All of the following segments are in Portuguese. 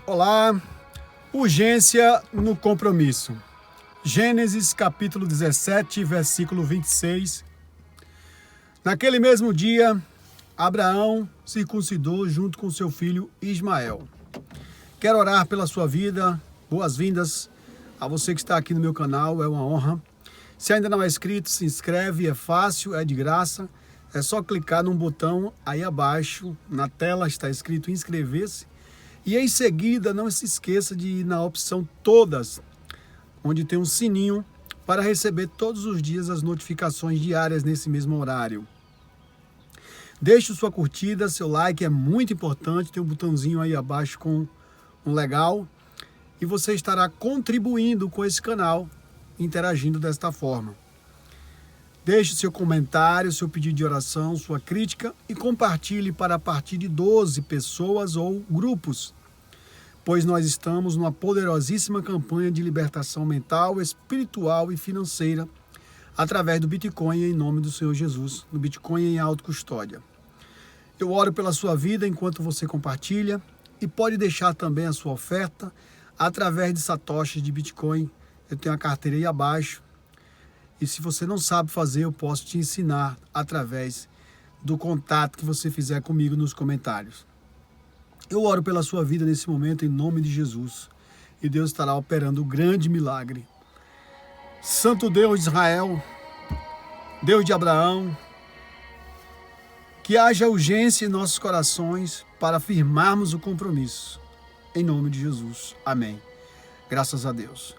Olá, urgência no compromisso. Gênesis capítulo 17, versículo 26. Naquele mesmo dia, Abraão circuncidou junto com seu filho Ismael. Quero orar pela sua vida, boas-vindas a você que está aqui no meu canal, é uma honra. Se ainda não é inscrito, se inscreve, é fácil, é de graça. É só clicar num botão aí abaixo, na tela está escrito inscrever-se. E em seguida, não se esqueça de ir na opção todas, onde tem um sininho para receber todos os dias as notificações diárias nesse mesmo horário. Deixe sua curtida, seu like é muito importante, tem um botãozinho aí abaixo com um legal. E você estará contribuindo com esse canal, interagindo desta forma. Deixe seu comentário, seu pedido de oração, sua crítica e compartilhe para a partir de 12 pessoas ou grupos, pois nós estamos numa poderosíssima campanha de libertação mental, espiritual e financeira através do Bitcoin em nome do Senhor Jesus, no Bitcoin em autocustódia. Eu oro pela sua vida enquanto você compartilha e pode deixar também a sua oferta através de satoshis de Bitcoin. Eu tenho a carteira aí abaixo. E se você não sabe fazer, eu posso te ensinar através do contato que você fizer comigo nos comentários. Eu oro pela sua vida nesse momento em nome de Jesus. E Deus estará operando um grande milagre. Santo Deus de Israel, Deus de Abraão, que haja urgência em nossos corações para firmarmos o compromisso. Em nome de Jesus. Amém. Graças a Deus.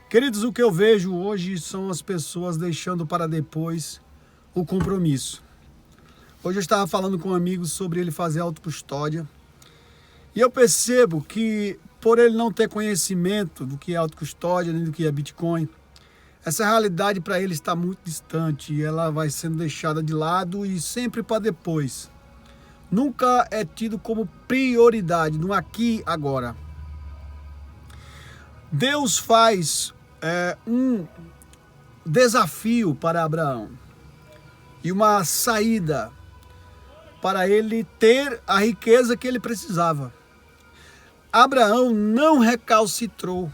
Queridos, o que eu vejo hoje são as pessoas deixando para depois o compromisso. Hoje eu estava falando com um amigo sobre ele fazer autocustódia. E eu percebo que, por ele não ter conhecimento do que é autocustódia, nem do que é Bitcoin, essa realidade para ele está muito distante e ela vai sendo deixada de lado e sempre para depois. Nunca é tido como prioridade, no aqui e agora. Deus faz um desafio para Abraão e uma saída para ele ter a riqueza que ele precisava. Abraão não recalcitrou,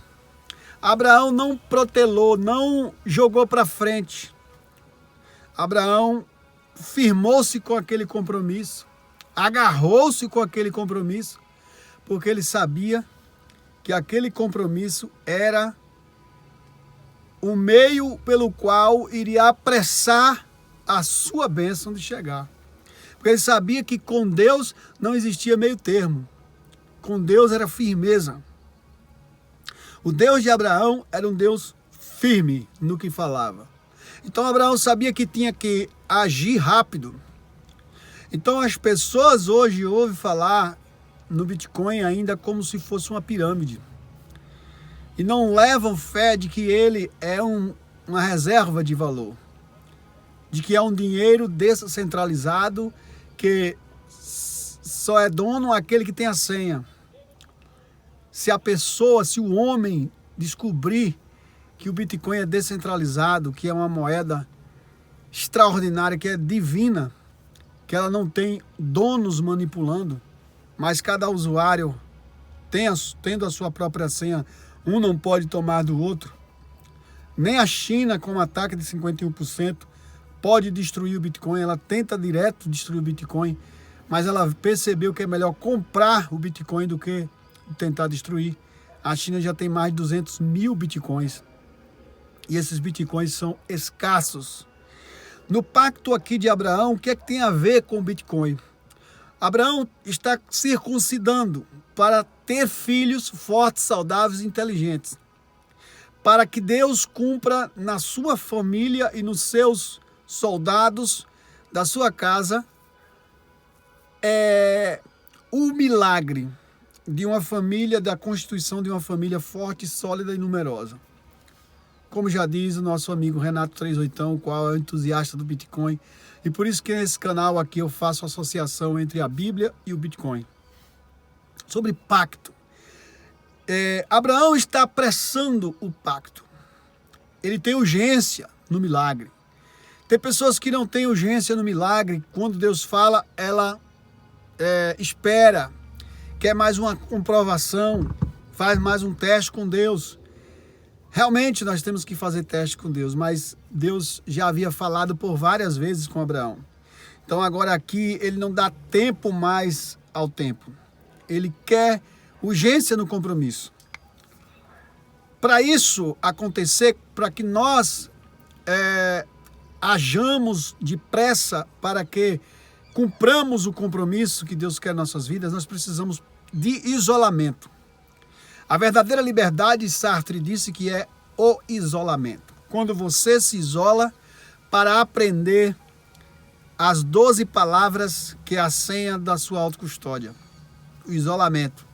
Abraão não protelou, não jogou para frente. Abraão firmou-se com aquele compromisso, agarrou-se com aquele compromisso, porque ele sabia que aquele compromisso era o meio pelo qual iria apressar a sua bênção de chegar. Porque ele sabia que com Deus não existia meio termo. Com Deus era firmeza. O Deus de Abraão era um Deus firme no que falava. Então Abraão sabia que tinha que agir rápido. Então as pessoas hoje ouvem falar no Bitcoin ainda como se fosse uma pirâmide. E não levam fé de que ele é uma reserva de valor. De que é um dinheiro descentralizado que só é dono aquele que tem a senha. Se o homem descobrir que o Bitcoin é descentralizado, que é uma moeda extraordinária, que é divina, que ela não tem donos manipulando, mas cada usuário tendo a sua própria senha, um não pode tomar do outro. Nem a China, com um ataque de 51%, pode destruir o Bitcoin. Ela tenta direto destruir o Bitcoin, mas ela percebeu que é melhor comprar o Bitcoin do que tentar destruir. A China já tem mais de 200 mil Bitcoins. E esses Bitcoins são escassos. No pacto aqui de Abraão, o que é que tem a ver com o Bitcoin? Abraão está circuncidando para ter filhos fortes, saudáveis e inteligentes. Para que Deus cumpra na sua família e nos seus soldados da sua casa o milagre de uma família, da constituição de uma família forte, sólida e numerosa. Como já diz o nosso amigo Renato 38, o qual é entusiasta do Bitcoin. E por isso que nesse canal aqui eu faço associação entre a Bíblia e o Bitcoin. Sobre pacto. Abraão está apressando o pacto. Ele tem urgência no milagre. Tem pessoas que não têm urgência no milagre. Quando Deus fala, ela espera quer mais uma comprovação, faz mais um teste com Deus. Realmente nós temos que fazer teste com Deus, mas Deus já havia falado por várias vezes com Abraão. Então agora aqui ele não dá tempo mais ao tempo. Ele quer urgência no compromisso. Para isso acontecer, para que nós hajamos depressa para que cumpramos o compromisso que Deus quer em nossas vidas, nós precisamos de isolamento. A verdadeira liberdade, Sartre disse que é o isolamento. Quando você se isola para aprender as 12 palavras que é a senha da sua autocustódia. O isolamento.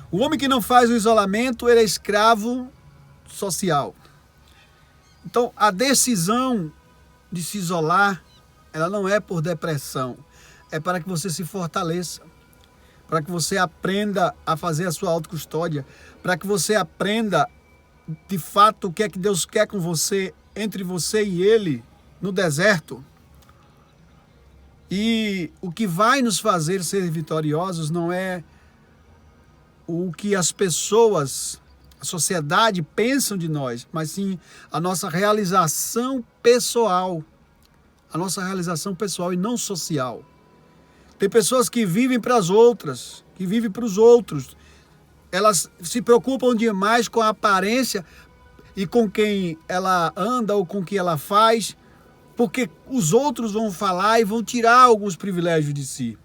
O homem que não faz o isolamento, ele é escravo social. Então, a decisão de se isolar, ela não é por depressão. É para que você se fortaleça. Para que você aprenda a fazer a sua autocustódia, para que você aprenda de fato o que é que Deus quer com você, entre você e Ele, no deserto. E o que vai nos fazer ser vitoriosos não é o que as pessoas, a sociedade pensam de nós, mas sim a nossa realização pessoal. A nossa realização pessoal e não social. Tem pessoas que vivem para as outras, que vivem para os outros. Elas se preocupam demais com a aparência e com quem ela anda ou com quem ela faz, porque os outros vão falar e vão tirar alguns privilégios de si.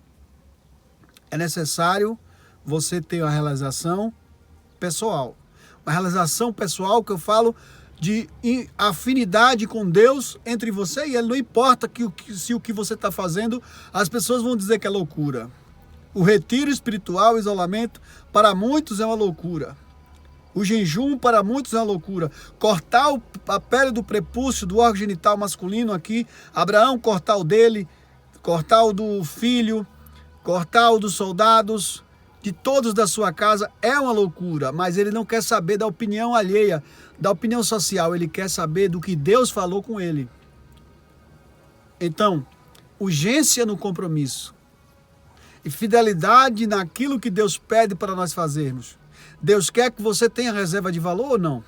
É necessário você ter uma realização pessoal. Uma realização pessoal que eu falo de afinidade com Deus entre você e Ele. Não importa se o que você está fazendo, as pessoas vão dizer que é loucura. O retiro espiritual, o isolamento, para muitos é uma loucura. O jejum para muitos é uma loucura. Cortar a pele do prepúcio, do órgão genital masculino aqui, Abraão cortar o dele, cortar o do filho, cortar o dos soldados, de todos da sua casa, é uma loucura, mas ele não quer saber da opinião alheia, da opinião social, ele quer saber do que Deus falou com ele. Então, urgência no compromisso e fidelidade naquilo que Deus pede para nós fazermos. Deus quer que você tenha reserva de valor ou não?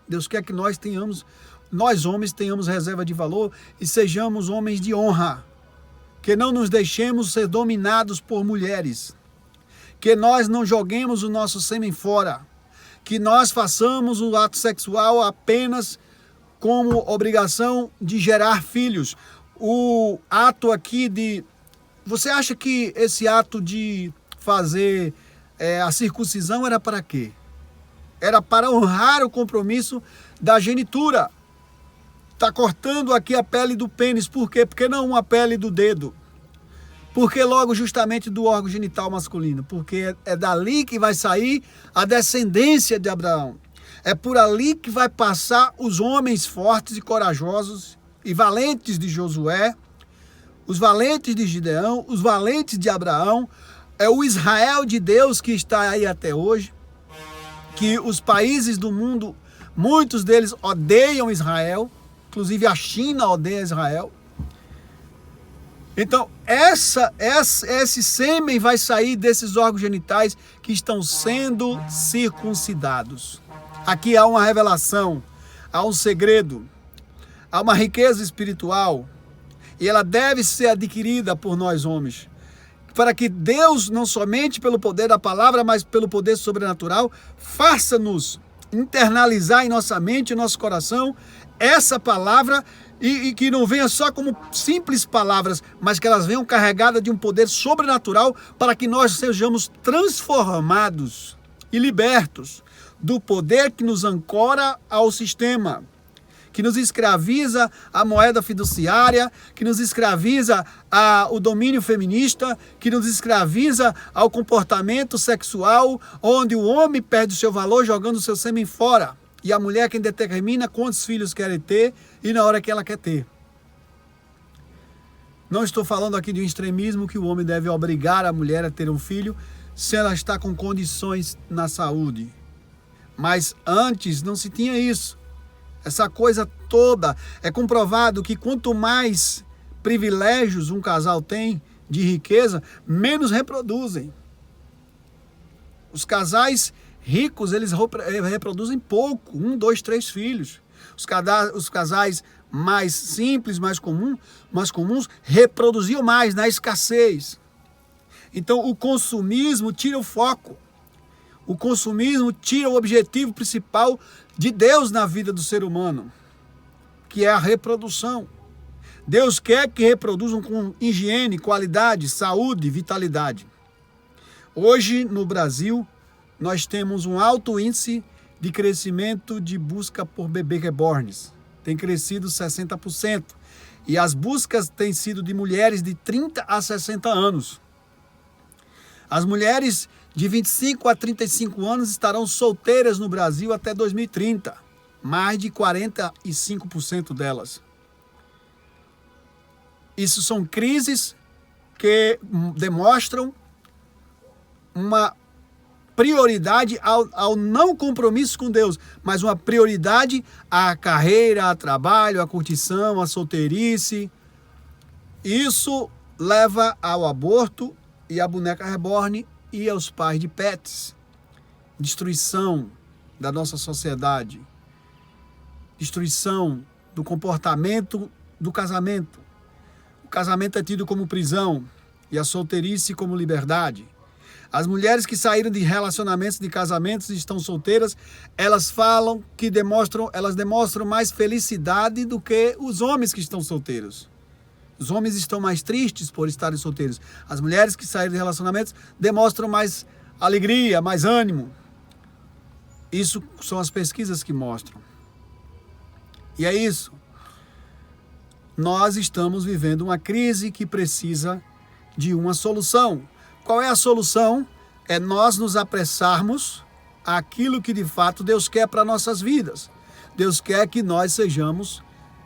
Deus quer que nós homens tenhamos reserva de valor e sejamos homens de honra, que não nos deixemos ser dominados por mulheres, que nós não joguemos o nosso sêmen fora, que nós façamos o ato sexual apenas como obrigação de gerar filhos. O ato aqui de... Você acha que esse ato de fazer a circuncisão era para quê? Era para honrar o compromisso da genitura. Está cortando aqui a pele do pênis. Por quê? Porque não a pele do dedo. Porque logo justamente do órgão genital masculino. Porque é dali que vai sair a descendência de Abraão. É por ali que vai passar os homens fortes e corajosos e valentes de Josué, os valentes de Gideão, os valentes de Abraão. É o Israel de Deus que está aí até hoje. Que os países do mundo, muitos deles odeiam Israel. Inclusive a China odeia Israel. Então, esse sêmen vai sair desses órgãos genitais que estão sendo circuncidados. Aqui há uma revelação, há um segredo, há uma riqueza espiritual e ela deve ser adquirida por nós homens. Para que Deus, não somente pelo poder da palavra, mas pelo poder sobrenatural, faça-nos internalizar em nossa mente, em nosso coração, essa palavra e que não venha só como simples palavras, mas que elas venham carregadas de um poder sobrenatural para que nós sejamos transformados e libertos do poder que nos ancora ao sistema, que nos escraviza à moeda fiduciária, que nos escraviza ao domínio feminista, que nos escraviza ao comportamento sexual, onde o homem perde o seu valor jogando o seu sêmen fora. E a mulher quem determina quantos filhos querem ter e na hora que ela quer ter. Não estou falando aqui de um extremismo que o homem deve obrigar a mulher a ter um filho se ela está com condições na saúde. Mas antes não se tinha isso. Essa coisa toda é comprovado que quanto mais privilégios um casal tem de riqueza, menos reproduzem. Os casais ricos, eles reproduzem pouco, 1, 2, 3 filhos. Os casais mais simples, mais comuns, reproduziam mais na escassez. Então, o consumismo tira o foco. O consumismo tira o objetivo principal de Deus na vida do ser humano, que é a reprodução. Deus quer que reproduzam com higiene, qualidade, saúde, vitalidade. Hoje, no Brasil, nós temos um alto índice de crescimento de busca por bebê reborns. Tem crescido 60%. E as buscas têm sido de mulheres de 30 a 60 anos. As mulheres de 25 a 35 anos estarão solteiras no Brasil até 2030. Mais de 45% delas. Isso são crises que demonstram uma prioridade ao não compromisso com Deus, mas uma prioridade à carreira, ao trabalho, à curtição, à solteirice. Isso leva ao aborto e à boneca reborn e aos pais de pets. Destruição da nossa sociedade. Destruição do comportamento do casamento. O casamento é tido como prisão e a solteirice como liberdade. As mulheres que saíram de relacionamentos, de casamentos e estão solteiras, elas falam que elas demonstram mais felicidade do que os homens que estão solteiros. Os homens estão mais tristes por estarem solteiros. As mulheres que saíram de relacionamentos demonstram mais alegria, mais ânimo. Isso são as pesquisas que mostram. E é isso. Nós estamos vivendo uma crise que precisa de uma solução. Qual é a solução? É nós nos apressarmos àquilo que de fato Deus quer para nossas vidas. Deus quer que nós sejamos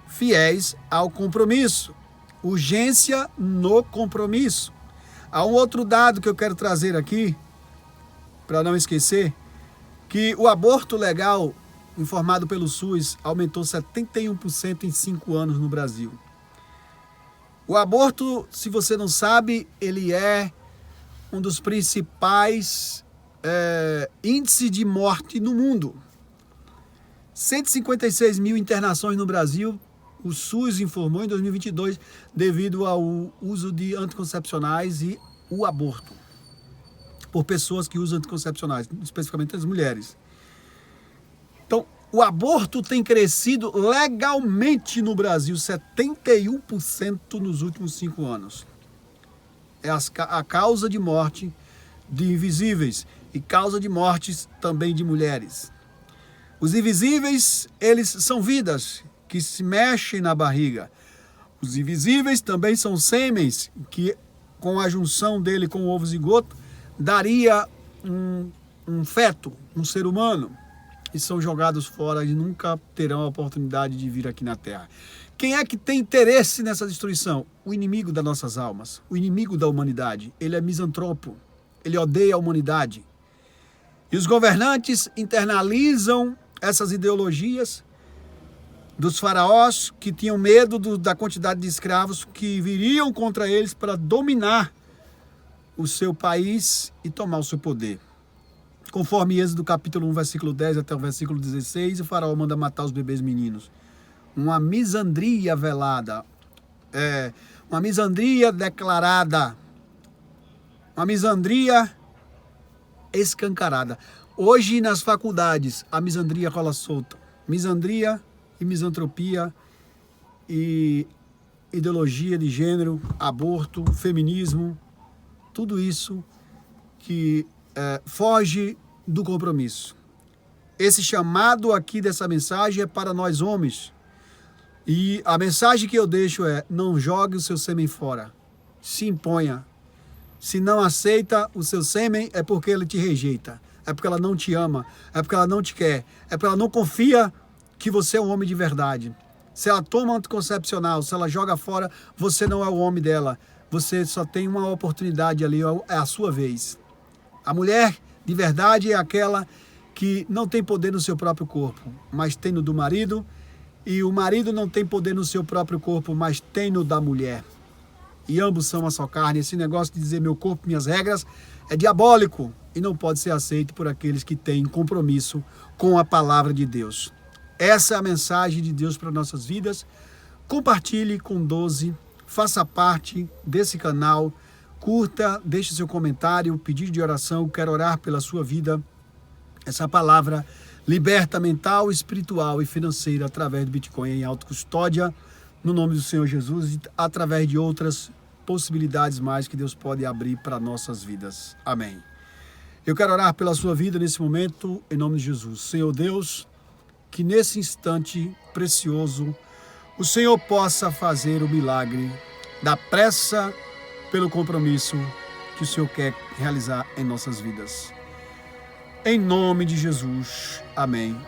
fiéis ao compromisso. Urgência no compromisso. Há um outro dado que eu quero trazer aqui, para não esquecer, que o aborto legal informado pelo SUS aumentou 71% em 5 anos no Brasil. O aborto, se você não sabe, ele é um dos principais índices de morte no mundo. 156 mil internações no Brasil, o SUS informou em 2022, devido ao uso de anticoncepcionais e o aborto, por pessoas que usam anticoncepcionais, especificamente as mulheres. Então, o aborto tem crescido legalmente no Brasil, 71% nos últimos 5 anos. É a causa de morte de invisíveis e causa de mortes também de mulheres. Os invisíveis, eles são vidas que se mexem na barriga. Os invisíveis também são sêmens que, com a junção dele com o ovo zigoto, daria um feto, um ser humano. E são jogados fora e nunca terão a oportunidade de vir aqui na Terra. Quem é que tem interesse nessa destruição? O inimigo das nossas almas, o inimigo da humanidade. Ele é misantropo, ele odeia a humanidade. E os governantes internalizam essas ideologias dos faraós que tinham medo da quantidade de escravos que viriam contra eles para dominar o seu país e tomar o seu poder. Conforme Êxodo capítulo 1, versículo 10 até o versículo 16, o faraó manda matar os bebês meninos. Uma misandria velada, uma misandria declarada, uma misandria escancarada. Hoje nas faculdades a misandria rola solta. Misandria e misantropia e ideologia de gênero, aborto, feminismo, tudo isso que foge do compromisso. Esse chamado aqui dessa mensagem é para nós homens. E a mensagem que eu deixo é: não jogue o seu sêmen fora. Se imponha. Se não aceita o seu sêmen, é porque ele te rejeita. É porque ela não te ama. É porque ela não te quer. É porque ela não confia que você é um homem de verdade. Se ela toma anticoncepcional, se ela joga fora, você não é o homem dela. Você só tem uma oportunidade ali, é a sua vez. A mulher de verdade é aquela que não tem poder no seu próprio corpo, mas tem no do marido. E o marido não tem poder no seu próprio corpo, mas tem no da mulher. E ambos são uma só carne. Esse negócio de dizer meu corpo, minhas regras, é diabólico e não pode ser aceito por aqueles que têm compromisso com a palavra de Deus. Essa é a mensagem de Deus para nossas vidas. Compartilhe com 12, faça parte desse canal, curta, deixe seu comentário, pedido de oração, quero orar pela sua vida. Essa palavra liberta mental, espiritual e financeira através do Bitcoin em autocustódia, no nome do Senhor Jesus, e através de outras possibilidades mais que Deus pode abrir para nossas vidas. Amém. Eu quero orar pela sua vida nesse momento, em nome de Jesus. Senhor Deus, que nesse instante precioso, o Senhor possa fazer o milagre da pressa pelo compromisso que o Senhor quer realizar em nossas vidas. Em nome de Jesus. Amém.